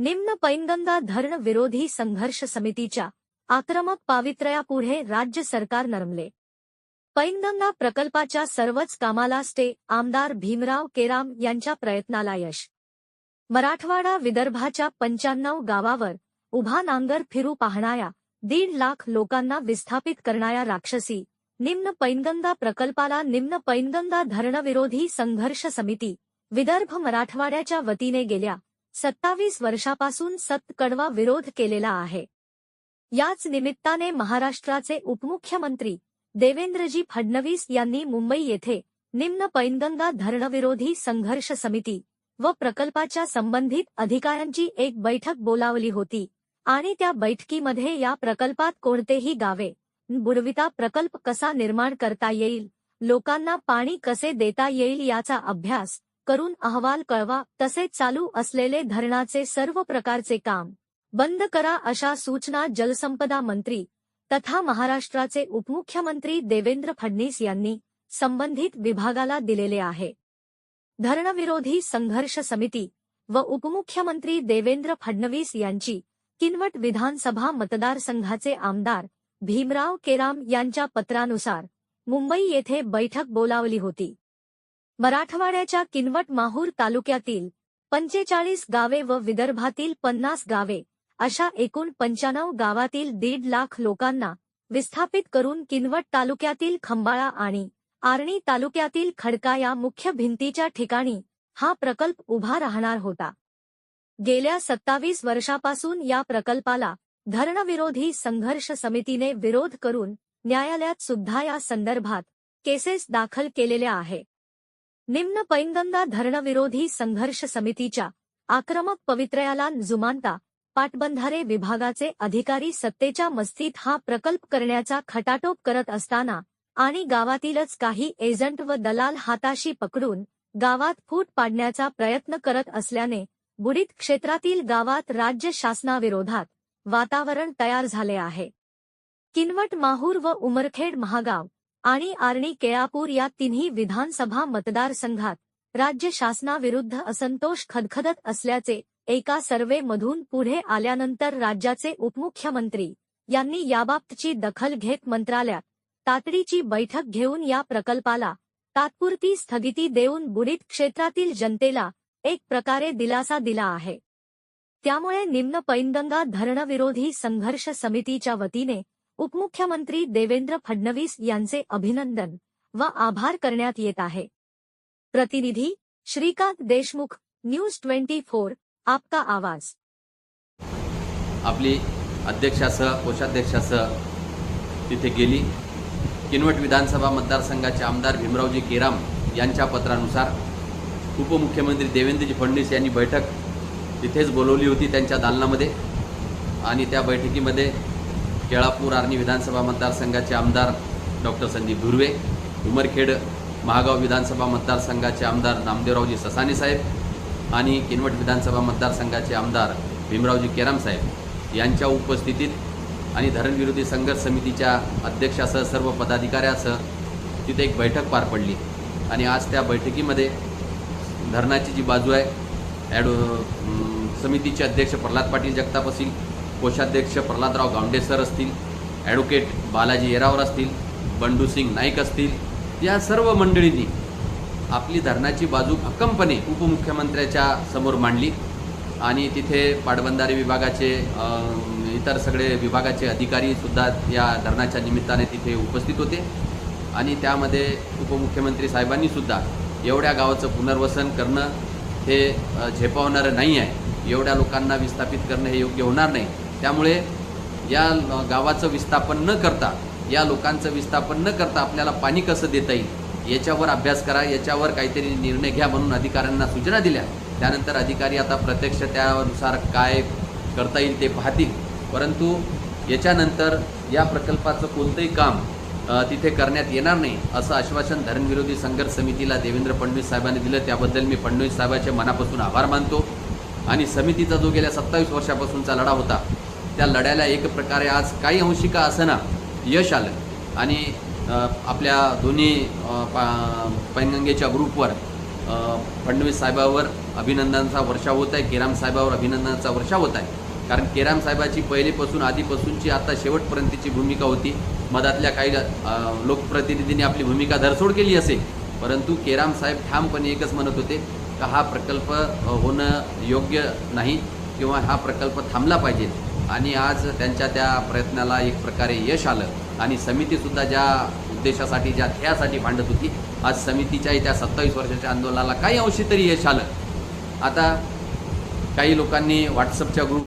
निम्न पैनगंगा धरण विरोधी संघर्ष समितीच्या आक्रमक पावित्र्यापुढे राज्य सरकार नरमले। पैनगंगा प्रकल्पाच्या सर्वच कामाला स्टे, आमदार भीमराव केराम यांच्या प्रयत्नाला यश। मराठवाडा विदर्भाच्या 95 गावावर उभा नांगर फिरू पाहणाऱ्या 1.5 लाख लोकांना विस्थापित करणाऱ्या राक्षसी निम्न पैनगंगा प्रकल्पाला निम्न पैनगंगा धरणविरोधी संघर्ष समिती विदर्भ मराठवाड्याच्या वतीने गेल्या 27 वर्षापासून कडवा विरोध केलेला आहे। याच निमित्ताने महाराष्ट्राचे उपमुख्यमंत्री देवेंद्रजी फडणवीस यांनी मुंबई येथे निम्न पैनगंगा धरणविरोधी संघर्ष समिती व प्रकल्पाच्या संबंधित अधिकाऱ्यांची एक बैठक बोलावली होती आणि त्या बैठकीमध्ये या प्रकल्पात कोणतेही गावे बुडविता प्रकल्प कसा निर्माण करता येईल, लोकांना पाणी कसे देता येईल याचा अभ्यास करून अहवाल कळवा, तसेच चालू असलेले धरणाचे सर्व प्रकारचे काम बंद करा अशा सूचना जलसंपदा मंत्री तथा महाराष्ट्राचे उपमुख्यमंत्री देवेंद्र फडणवीस यांनी संबंधित विभागाला दिलेले आहे। धरणविरोधी संघर्ष समिती व उपमुख्यमंत्री देवेंद्र फडणवीस यांची किनवट विधानसभा मतदारसंघाचे आमदार भीमराव केराम यांच्या पत्रानुसार मुंबई येथे बैठक बोलावली होती। मराठवाड्याच्या किनवट माहूर तालुक्यातील 45 गावे व विदर्भातील 50 गावे अशा एकूण 95 गावातील 1.5 लाख लोकांना विस्थापित करून किनवट तालुक्यातील खंबाळा आणि आर्णी तालुक्यातील खडका या मुख्य भिंतीच्या ठिकाणी हा प्रकल्प उभा राहणार होता। गेल्या 27 वर्षापासून या प्रकल्पाला धरणविरोधी संघर्ष समितीने विरोध करून न्यायालयात सुद्धा या संदर्भात केसेस दाखल केलेल्या आहे। निम्न पैनगंगा धरणविरोधी संघर्ष समितीच्या आक्रमक पवित्र्याला जुमानता पाटबंधारे विभागाचे अधिकारी सत्तेच्या मस्तीत हा प्रकल्प करण्याचा खटाटोप करत असताना आणि गावातीलच काही एजंट व दलाल हाताशी पकडून गावात फूट पाडण्याचा प्रयत्न करत असल्याने बुडीत क्षेत्रातील गावात राज्य शासनाविरोधात वातावरण तयार झाले आहे। किनवट माहूर व उमरखेड महागाव आणि आर्णी केळापूर या तिन्ही विधानसभा मतदारसंघात राज्य शासनाविरुद्ध असंतोष खदखदत असल्याचे एका सर्व्हेमधून पुढे आल्यानंतर राज्याचे उपमुख्यमंत्री यांनी याबाबतची दखल घेत मंत्रालयात तातडीची बैठक घेऊन या प्रकल्पाला तात्पुरती स्थगिती देऊन बुडीत क्षेत्रातील जनतेला एक प्रकारे दिलासा दिला आहे। त्यामुळे निम्न पैनगंगा धरणविरोधी संघर्ष समितीच्या वतीने उपमुख्यमंत्री देवेंद्र फडणवीस यांचे अभिनंदन व आभार करण्यात येत आहे। प्रतिनिधी श्रीकांत देशमुख, न्यूज 24, आपका आवाज। आपली अध्यक्षासह कोषाध्यक्षासह तिथे गेली। किनवट विधानसभा मतदारसंघाचे आमदार भीमरावजी केराम यांच्या पत्रानुसार उपमुख्यमंत्री देवेंद्रजी फडणवीस यांनी बैठक तिथेच बोलवली होती त्यांच्या दालनामध्ये आणि त्या बैठकीमध्ये केळापूर आर्णी विधानसभा मतदारसंघाचे आमदार डॉक्टर संदीप धुर्वे, उमरखेड महागाव विधानसभा मतदारसंघाचे आमदार नामदेवरावजी ससाने साहेब आणि किनवट विधानसभा मतदारसंघाचे आमदार भीमरावजी केराम साहेब यांच्या उपस्थितीत आणि धरणविरोधी संघर्ष समितीच्या अध्यक्षासह सर्व पदाधिकाऱ्यासह तिथे एक बैठक पार पडली आणि आज त्या बैठकीमध्ये धरणाची जी बाजू आहे समितीचे अध्यक्ष प्रल्हाद पाटील जगताप असतील, कोषाध्यक्ष प्रल्हादराव गावंडे सर असतील, ॲडव्होकेट बालाजी येरावर असतील, बंडू सिंग नाईक असतील, या सर्व मंडळींनी आपली धरणाची बाजू भक्कमपणे उपमुख्यमंत्र्याच्या समोर मांडली आणि तिथे पाटबंधारे विभागाचे इतर सगळे विभागाचे अधिकारीसुद्धा या धरणाच्या निमित्ताने तिथे उपस्थित होते आणि त्यामध्ये उपमुख्यमंत्री साहेबांनीसुद्धा एवढ्या गावाचं पुनर्वसन करणं हे झेपावणारं नाही आहे, एवढ्या लोकांना विस्थापित करणं हे योग्य होणार नाही, त्यामुळे या गावाचं विस्थापन न करता या लोकांचं विस्थापन न करता आपल्याला पाणी कसं देता येईल याच्यावर अभ्यास करा, याच्यावर काहीतरी निर्णय घ्या म्हणून अधिकाऱ्यांना सूचना दिल्या। त्यानंतर अधिकारी आता प्रत्यक्ष त्यानुसार काय करता येईल ते पाहतील, परंतु याच्यानंतर या प्रकल्पाचं कोणतंही काम तिथे करण्यात येणार नाही असं आश्वासन धरणविरोधी संघर्ष समितीला देवेंद्र फडणवीस साहेबांनी दिलं। त्याबद्दल मी फडणवीस साहेबांचे मनापासून आभार मानतो आणि समितीचा जो गेल्या 27 वर्षापासूनचा लढा होता त्या लढ्याला एक प्रकारे आज काही अंशी का असना यश आलं आणि आपल्या दोन्ही पैनगंगेच्या ग्रुपवर फडणवीस साहेबांवर अभिनंदनाचा वर्षाव होत आहे, केराम साहेबावर अभिनंदनाचा वर्षाव होत आहे. कारण केराम साहेबाची पहिलेपासून आधीपासूनची आता शेवटपर्यंतची भूमिका होती. मधातल्या काही लोकप्रतिनिधींनी आपली भूमिका धरसोड केली असेल, परंतु केराम साहेब ठामपणे एकच म्हणत होते का हा प्रकल्प होणं योग्य नाही किंवा हा प्रकल्प थांबला पाहिजे. आणि आज त्यांच्या त्या प्रयत्नाला एक प्रकारे यश आलं आणि समितीसुद्धा ज्या उद्देशासाठी ज्या ध्येयासाठी भांडत होती, आज समितीच्याही त्या 27 वर्षाच्या आंदोलनाला काही अंशी तरी यश आलं. आता काही लोकांनी व्हॉट्सअपच्या ग्रुप